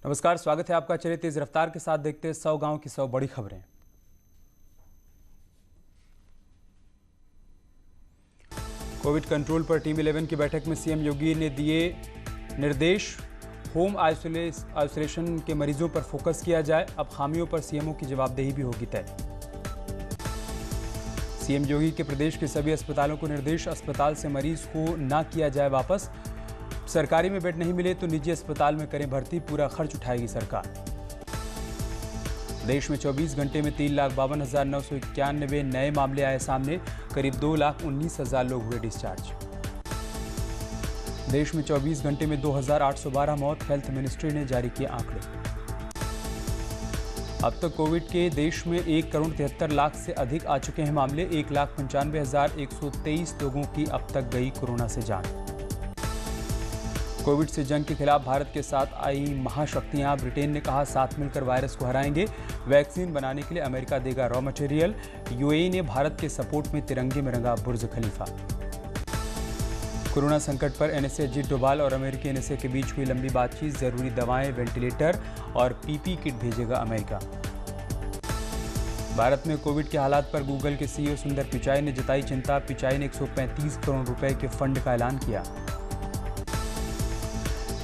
नमस्कार, स्वागत है आपका। चलिए तेज रफ्तार के साथ देखते हैं 100 गांव की 100 बड़ी खबरें। कोविड कंट्रोल पर टीम 11 की बैठक में सीएम योगी ने दिए निर्देश। होम आइसोलेशन के मरीजों पर फोकस किया जाए। अब खामियों पर सीएमओ की जवाबदेही भी होगी तय। सीएम योगी के प्रदेश के सभी अस्पतालों को निर्देश, अस्पताल से मरीज को ना किया जाए वापस। सरकारी में बेड नहीं मिले तो निजी अस्पताल में करें भर्ती, पूरा खर्च उठाएगी सरकार। देश में 24 घंटे में 3,52,991 नए मामले आए सामने, करीब 2,19,000 लोग हुए डिस्चार्ज। देश में 24 घंटे में 2,812 मौत, हेल्थ मिनिस्ट्री ने जारी किए आंकड़े। अब तक कोविड के देश में 1,73,00,000 से अधिक आ चुके हैं मामले। 1,95,123 लोगों की अब तक गई कोरोना से जान। कोविड से जंग के खिलाफ भारत के साथ आई महाशक्तियां। ब्रिटेन ने कहा साथ मिलकर वायरस को हराएंगे। वैक्सीन बनाने के लिए अमेरिका देगा रॉ मटेरियल। यूएई ने भारत के सपोर्ट में तिरंगे में रंगा बुर्ज खलीफा। कोरोना संकट पर एनएसए अजीत डोभाल और अमेरिकी एनएसए के बीच हुई लंबी बातचीत। जरूरी दवाएं, वेंटिलेटर और पीपी किट भेजेगा अमेरिका। भारत में कोविड के हालात पर गूगल के सीईओ सुंदर पिचाई ने जताई चिंता। पिचाई ने 135 करोड़ रुपए के फंड का ऐलान किया।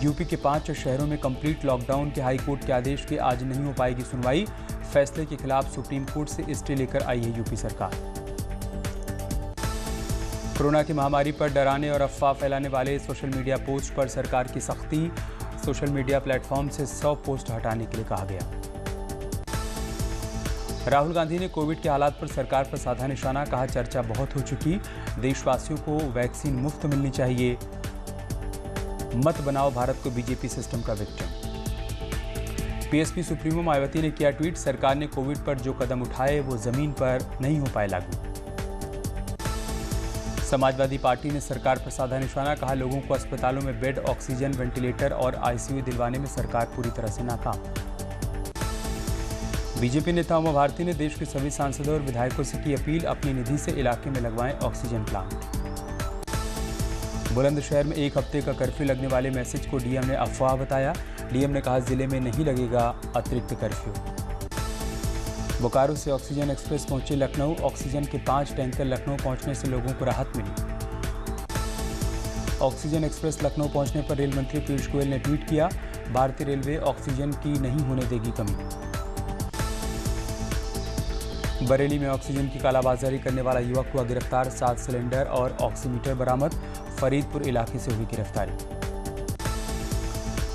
यूपी के 5 शहरों में कंप्लीट लॉकडाउन के हाईकोर्ट के आदेश की आज नहीं हो पाएगी सुनवाई। फैसले के खिलाफ सुप्रीम कोर्ट से स्टे लेकर आई है यूपी सरकार। कोरोना की महामारी पर डराने और अफवाह फैलाने वाले सोशल मीडिया पोस्ट पर सरकार की सख्ती। सोशल मीडिया प्लेटफॉर्म से 100 पोस्ट हटाने के लिए कहा गया। राहुल गांधी ने कोविड के हालात पर सरकार पर साधा निशाना। कहा चर्चा बहुत हो चुकी, देशवासियों को वैक्सीन मुफ्त मिलनी चाहिए। मत बनाओ भारत को बीजेपी सिस्टम का विक्टिम। पीएसपी सुप्रीमो मायावती ने किया ट्वीट, सरकार ने कोविड पर जो कदम उठाए वो जमीन पर नहीं हो पाए लागू। समाजवादी पार्टी ने सरकार पर साधा निशाना। कहा लोगों को अस्पतालों में बेड, ऑक्सीजन, वेंटिलेटर और आईसीयू दिलवाने में सरकार पूरी तरह से नाकाम। बीजेपी नेता उमा भारती ने देश के सभी सांसदों और विधायकों से की अपील, अपनी निधि से इलाके में लगवाएं ऑक्सीजन प्लांट। बुलंदशहर में 1 हफ्ते का कर्फ्यू लगने वाले मैसेज को डीएम ने अफवाह बताया। डीएम ने कहा जिले में नहीं लगेगा अतिरिक्त कर्फ्यू। बोकारो से ऑक्सीजन एक्सप्रेस पहुंचे लखनऊ। ऑक्सीजन के 5 टैंकर लखनऊ पहुंचने से लोगों को राहत मिली। ऑक्सीजन एक्सप्रेस लखनऊ पहुंचने पर रेल मंत्री पीयूष गोयल ने ट्वीट किया, भारतीय रेलवे ऑक्सीजन की नहीं होने देगी कमी। बरेली में ऑक्सीजन की कालाबाजारी करने वाला युवक हुआ गिरफ्तार। 7 सिलेंडर और ऑक्सीमीटर बरामद। फरीदपुर इलाके से हुई गिरफ्तारी।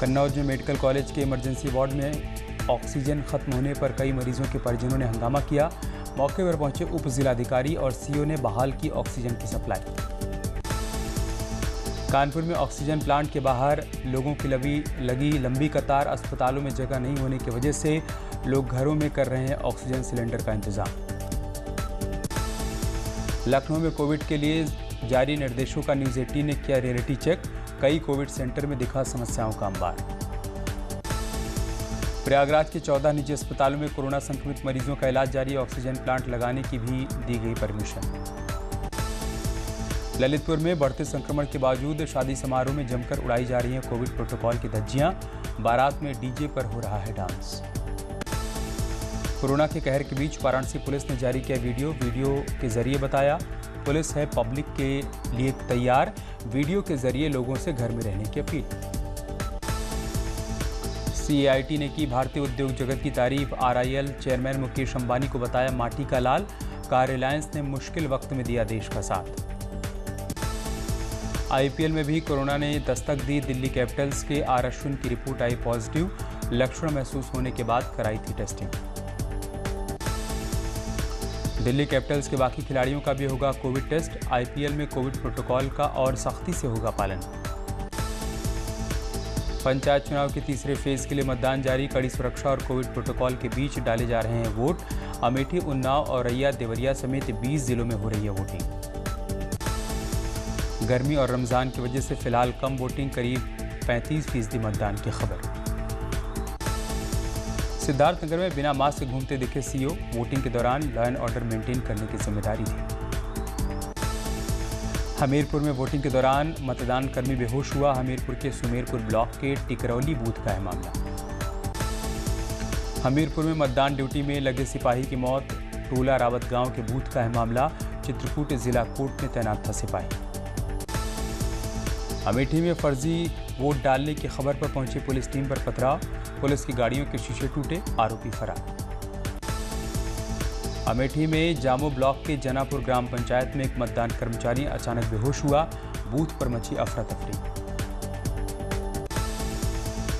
कन्नौज में मेडिकल कॉलेज के इमरजेंसी वार्ड में ऑक्सीजन खत्म होने पर कई मरीजों के परिजनों ने हंगामा किया। मौके पर पहुंचे उप जिलाधिकारी और सीओ ने बहाल की ऑक्सीजन की सप्लाई। कानपुर में ऑक्सीजन प्लांट के बाहर लोगों की लगी लंबी कतार। अस्पतालों में जगह नहीं होने की वजह से लोग घरों में कर रहे हैं ऑक्सीजन सिलेंडर का इंतजाम। लखनऊ में कोविड के लिए जारी निर्देशों का न्यूज़ 18 ने किया रियलिटी चेक। कई कोविड सेंटर में दिखा समस्याओं का अंबार। प्रयागराज के 14 निजी अस्पतालों में कोरोना संक्रमित मरीजों का इलाज जारी। ऑक्सीजन प्लांट लगाने की भी दी गई परमिशन। ललितपुर में बढ़ते संक्रमण के बावजूद शादी समारोह में जमकर उड़ाई जा रही हैं कोविड प्रोटोकॉल की धज्जियां। बारात में डीजे पर हो रहा है डांस। कोरोना के कहर के बीच वाराणसी पुलिस ने जारी किया वीडियो के जरिए बताया, पुलिस है पब्लिक के लिए तैयार। वीडियो के जरिए लोगों से घर में रहने की अपील। सीएआईटी ने की भारतीय उद्योग जगत की तारीफ। आरआईएल चेयरमैन मुकेश अंबानी को बताया माटी का लाल। कहा रिलायंस ने मुश्किल वक्त में दिया देश का साथ। आईपीएल में भी कोरोना ने दस्तक दी। दिल्ली कैपिटल्स के आर अश्विन की रिपोर्ट आई पॉजिटिव। लक्षण महसूस होने के बाद कराई थी टेस्टिंग। दिल्ली कैपिटल्स के बाकी खिलाड़ियों का भी होगा कोविड टेस्ट। आईपीएल में कोविड प्रोटोकॉल का और सख्ती से होगा पालन। पंचायत चुनाव के तीसरे फेज के लिए मतदान जारी। कड़ी सुरक्षा और कोविड प्रोटोकॉल के बीच डाले जा रहे हैं वोट। अमेठी, उन्नाव, औरैया, देवरिया समेत 20 जिलों में हो रही है वोटिंग। गर्मी और रमजान की वजह से फिलहाल कम वोटिंग, करीब 35% मतदान की खबर। सिद्धार्थनगर में बिना मास्क घूमते दिखे सीओ। वोटिंग के दौरान लॉ एंड ऑर्डर मेंटेन करने की जिम्मेदारी थी। हमीरपुर में वोटिंग के दौरान मतदान कर्मी बेहोश हुआ। हमीरपुर के सुमेरपुर ब्लॉक के टिकरौली बूथ का है मामला। हमीरपुर में मतदान ड्यूटी में लगे सिपाही की मौत। टोला रावत गांव के बूथ का है मामला। चित्रकूट जिला कोर्ट में तैनात था सिपाही। अमेठी में फर्जी वोट डालने की खबर पर पहुंची पुलिस टीम पर पथराव। पुलिस की गाड़ियों के शीशे टूटे, आरोपी फरार। अमेठी में जामो ब्लॉक के जनापुर ग्राम पंचायत में एक मतदान कर्मचारी अचानक बेहोश हुआ। बूथ पर मची अफरा तफरी।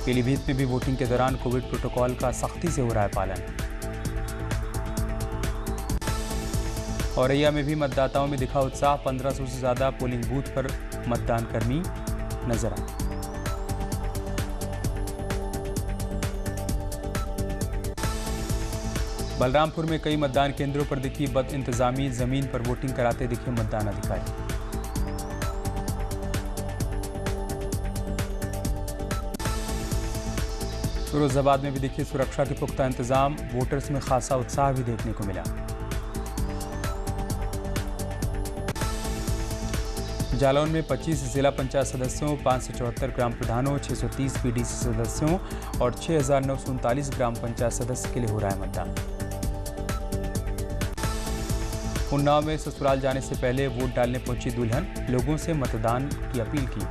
पीलीभीत में भी वोटिंग के दौरान कोविड प्रोटोकॉल का सख्ती से हो रहा है पालन। औरैया में भी मतदाताओं में दिखा उत्साह। 1500 से ज्यादा पोलिंग बूथ पर मतदान कर्मी नजर आए। बलरामपुर में कई मतदान केंद्रों पर दिखी बद इंतजामी। जमीन पर वोटिंग कराते दिखे मतदान अधिकारी। फिरोजाबाद में भी दिखे सुरक्षा के पुख्ता इंतजाम। वोटर्स में खासा उत्साह भी देखने को मिला। जालौन में 25 जिला पंचायत सदस्यों, 574 ग्राम प्रधानों, 630 पीडीसी सदस्यों और 6939 ग्राम पंचायत सदस्य के लिए हो रहा है मतदान। उन्नाव में ससुराल जाने से पहले वोट डालने पहुंची दुल्हन, लोगों से मतदान की अपील की।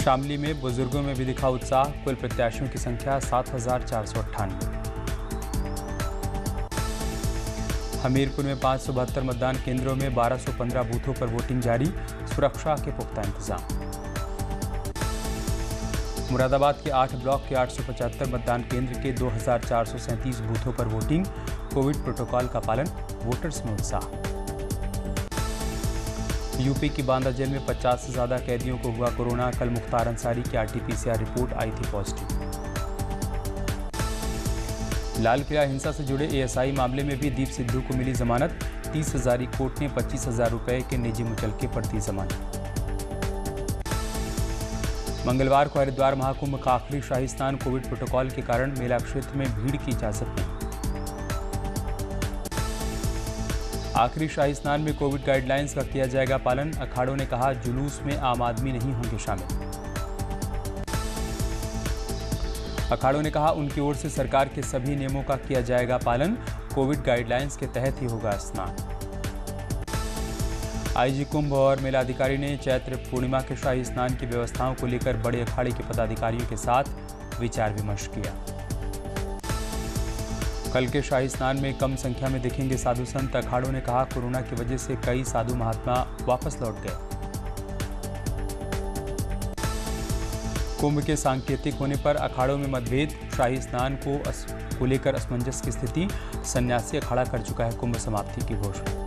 शामली में बुजुर्गों में भी दिखा उत्साह। कुल प्रत्याशियों की संख्या 7498। हमीरपुर में 572 मतदान केंद्रों में 1215 बूथों पर वोटिंग जारी। सुरक्षा के पुख्ता इंतजाम। मुरादाबाद के 8 ब्लॉक के 875 मतदान केंद्र के 2437 बूथों पर वोटिंग। कोविड प्रोटोकॉल का पालन, वोटर्स में उत्साह। यूपी की बांदा जेल में 50 से ज्यादा कैदियों को हुआ कोरोना। कल मुख्तार अंसारी की RT-PCR रिपोर्ट आई थी पॉजिटिव। लाल किला हिंसा से जुड़े ASI मामले में भी दीप सिद्धू को मिली जमानत। 30 हजारी कोर्ट ने 25,000 रुपए के निजी मुचलके पर दी जमानत। मंगलवार को हरिद्वार महाकुंभ का आखिरी शाही स्नान। कोविड प्रोटोकॉल के कारण मेला क्षेत्र में भीड़ की इजाजत नहीं। आखिरी शाही स्नान में कोविड गाइडलाइंस का किया जाएगा पालन। अखाड़ों ने कहा जुलूस में आम आदमी नहीं होंगे शामिल। अखाड़ों ने कहा उनकी ओर से सरकार के सभी नियमों का किया जाएगा पालन। कोविड गाइडलाइंस के तहत ही होगा स्नान। IG कुंभ और मेला अधिकारी ने चैत्र पूर्णिमा के शाही स्नान की व्यवस्थाओं को लेकर बड़े अखाड़े के पदाधिकारियों के साथ विचार विमर्श किया। कल के शाही स्नान में कम संख्या में दिखेंगे साधु संत। अखाड़ों ने कहा कोरोना की वजह से कई साधु महात्मा वापस लौट गए। कुंभ के सांकेतिक होने पर अखाड़ों में मतभेद। शाही स्नान को लेकर असमंजस की स्थिति। सन्यासी अखाड़ा कर चुका है कुंभ समाप्ति की घोषणा।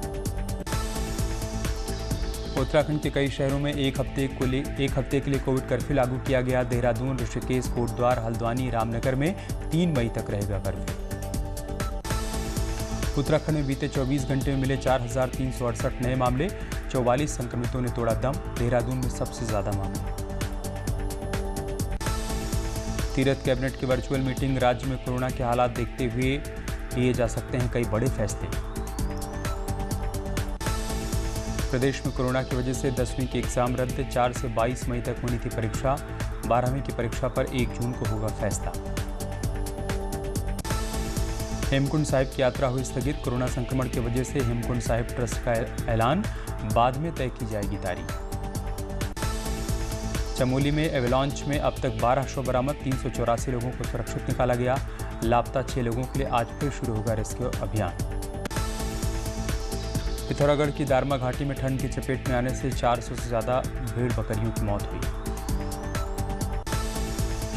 उत्तराखंड के कई शहरों में एक हफ्ते के लिए कोविड कर्फ्यू लागू किया गया। देहरादून, ऋषिकेश, कोटद्वार, हल्द्वानी, रामनगर में 3 मई तक रहेगा कर्फ्यू। उत्तराखंड में बीते 24 घंटे में मिले 4,368 नए मामले। 44 संक्रमितों ने तोड़ा दम। देहरादून में सबसे ज्यादा मामले। तीरथ कैबिनेट की वर्चुअल मीटिंग। राज्य में कोरोना के हालात देखते हुए लिए जा सकते हैं कई बड़े फैसले। प्रदेश में कोरोना की वजह से 10वीं की एग्जाम रद्द। 4 से 22 मई तक होनी थी परीक्षा। 12वीं की परीक्षा पर 1 जून को होगा फैसला। हेमकुंड साहिब की यात्रा हुई स्थगित। कोरोना संक्रमण की वजह से हेमकुंड साहिब ट्रस्ट का ऐलान, बाद में तय की जाएगी तारीख। चमोली में एवलांच में अब तक 12 शव बरामद। 384 लोगों को सुरक्षित निकाला गया। लापता 6 लोगों के लिए आज फिर शुरू होगा रेस्क्यू अभियान। पिथौरागढ़ की दारमा घाटी में ठंड की चपेट में आने से 400 से ज्यादा भेड़ बकरियों की मौत हुई।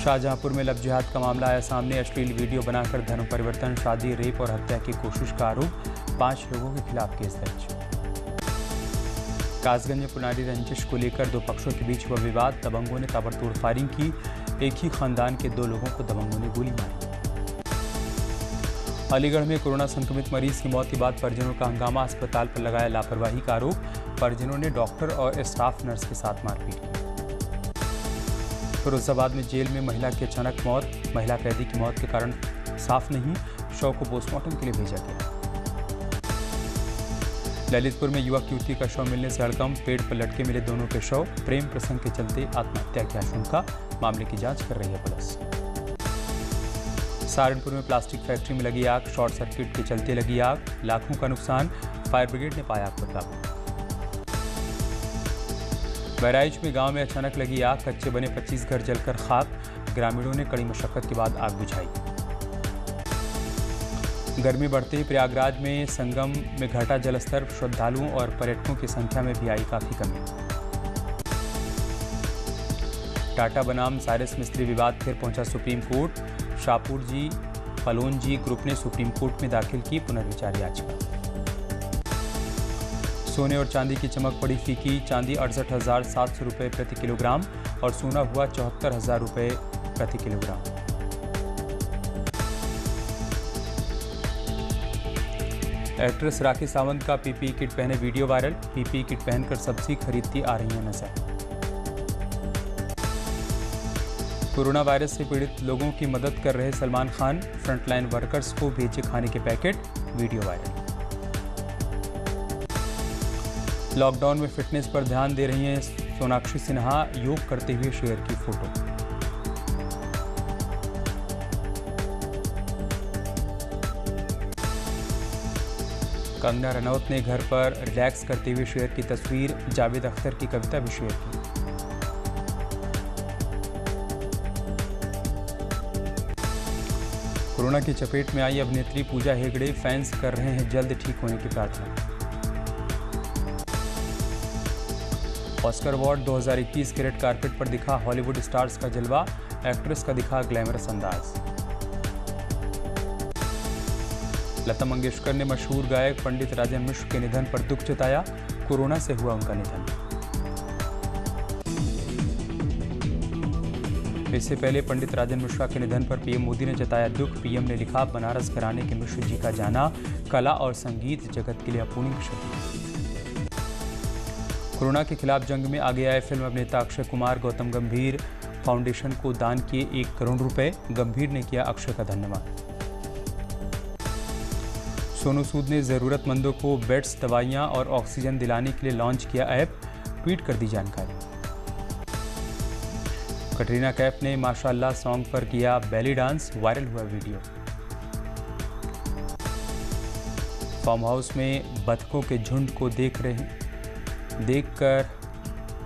शाहजहांपुर में लव जिहाद का मामला आया सामने। अश्लील वीडियो बनाकर धर्म परिवर्तन, शादी, रेप और हत्या की कोशिश का आरोप। 5 लोगों के खिलाफ केस दर्ज। कासगंज में पुरानी रंजिश को लेकर 2 पक्षों के बीच हुआ विवाद। दबंगों ने ताबड़तोड़ फायरिंग की। एक ही खानदान के 2 लोगों को दबंगों ने गोली मारी। अलीगढ़ में कोरोना संक्रमित मरीज की मौत के बाद परिजनों का हंगामा। अस्पताल पर लगाया लापरवाही का आरोप। परिजनों ने डॉक्टर और स्टाफ नर्स के साथ मारपीट की। फिरोजाबाद में जेल में महिला की अचानक मौत। महिला कैदी की मौत के कारण साफ नहीं। शव को पोस्टमार्टम के लिए भेजा गया। ललितपुर में युवक युवती का शव मिलने से हड़कंप, पेड़ पर लटके मिले दोनों के शव, प्रेम प्रसंग के चलते आत्महत्या की आशंका, मामले की जांच कर रही है पुलिस। सहारनपुर में प्लास्टिक फैक्ट्री में लगी आग, शॉर्ट सर्किट के चलते लगी आग, लाखों का नुकसान, फायर ब्रिगेड ने पाया आग पर काबू। बहराइच में गांव में अचानक लगी आग, कच्चे बने 25 घर जलकर खाक, ग्रामीणों ने कड़ी मशक्कत के बाद आग बुझाई। गर्मी बढ़ते ही प्रयागराज में संगम में घटा जलस्तर, श्रद्धालुओं और पर्यटकों की संख्या में भी आई काफी कमी। टाटा बनाम साइरस मिस्त्री विवाद फिर पहुंचा सुप्रीम कोर्ट, शाहपुर जी फलोन जी ग्रुप ने सुप्रीम कोर्ट में दाखिल की पुनर्विचार याचिका। सोने और चांदी की चमक पड़ी फीकी, चांदी 68,700 रुपये प्रति किलोग्राम और सोना हुआ 74,000 रुपये प्रति किलोग्राम। एक्ट्रेस राखी सावंत का पीपीई किट पहने वीडियो वायरल, पीपीई किट पहनकर सब्जी खरीदती आ रही है नजर। कोरोना वायरस से पीड़ित लोगों की मदद कर रहे सलमान खान, फ्रंटलाइन वर्कर्स को भेजे खाने के पैकेट, वीडियो वायरल। लॉकडाउन में फिटनेस पर ध्यान दे रही हैं सोनाक्षी सिन्हा, योग करते हुए शेयर की फोटो। कंगना रनौत ने घर पर रिलैक्स करते हुए शेयर की तस्वीर, जावेद अख्तर की कविता भी शेयर की। कोरोना की चपेट में आई अभिनेत्री पूजा हेगड़े, फैंस कर रहे हैं जल्द ठीक होने की प्रार्थना। ऑस्कर अवार्ड 2021 के रेड कारपेट पर दिखा हॉलीवुड स्टार्स का जलवा, एक्ट्रेस का दिखा ग्लैमरस अंदाज। लता मंगेशकर ने मशहूर गायक पंडित राजन मिश्र के निधन पर दुख जताया, कोरोना से हुआ उनका निधन। इससे पहले पंडित राजन मिश्रा के निधन पर पीएम मोदी ने जताया दुख, पीएम ने लिखा बनारस घराने के मिश्र जी का जाना कला और संगीत जगत के लिए अपूर्णीय क्षति। कोरोना के खिलाफ जंग में आगे आए फिल्म अभिनेता अक्षय कुमार, गौतम गंभीर फाउंडेशन को दान किए 1 करोड़ रुपए, गंभीर ने किया अक्षय का धन्यवाद। सोनू सूद ने जरूरतमंदों को बेड्स, दवाइयां और ऑक्सीजन दिलाने के लिए लॉन्च किया ऐप, ट्वीट कर दी जानकारी। कटरीना कैफ ने माशाअल्लाह सॉन्ग पर किया बेली डांस, वायरल हुआ वीडियो। फार्म हाउस में बतखों के झुंड को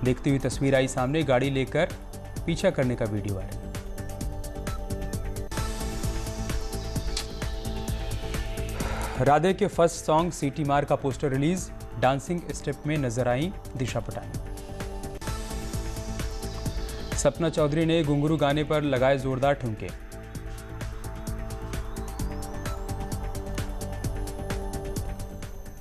देखती हुई तस्वीर आई सामने, गाड़ी लेकर पीछा करने का वीडियो वायरल। राधे के फर्स्ट सॉन्ग सीटी मार का पोस्टर रिलीज, डांसिंग स्टेप में नजर आई दिशा पटानी। सपना चौधरी ने घुंघरू गाने पर लगाए जोरदार ठुमके,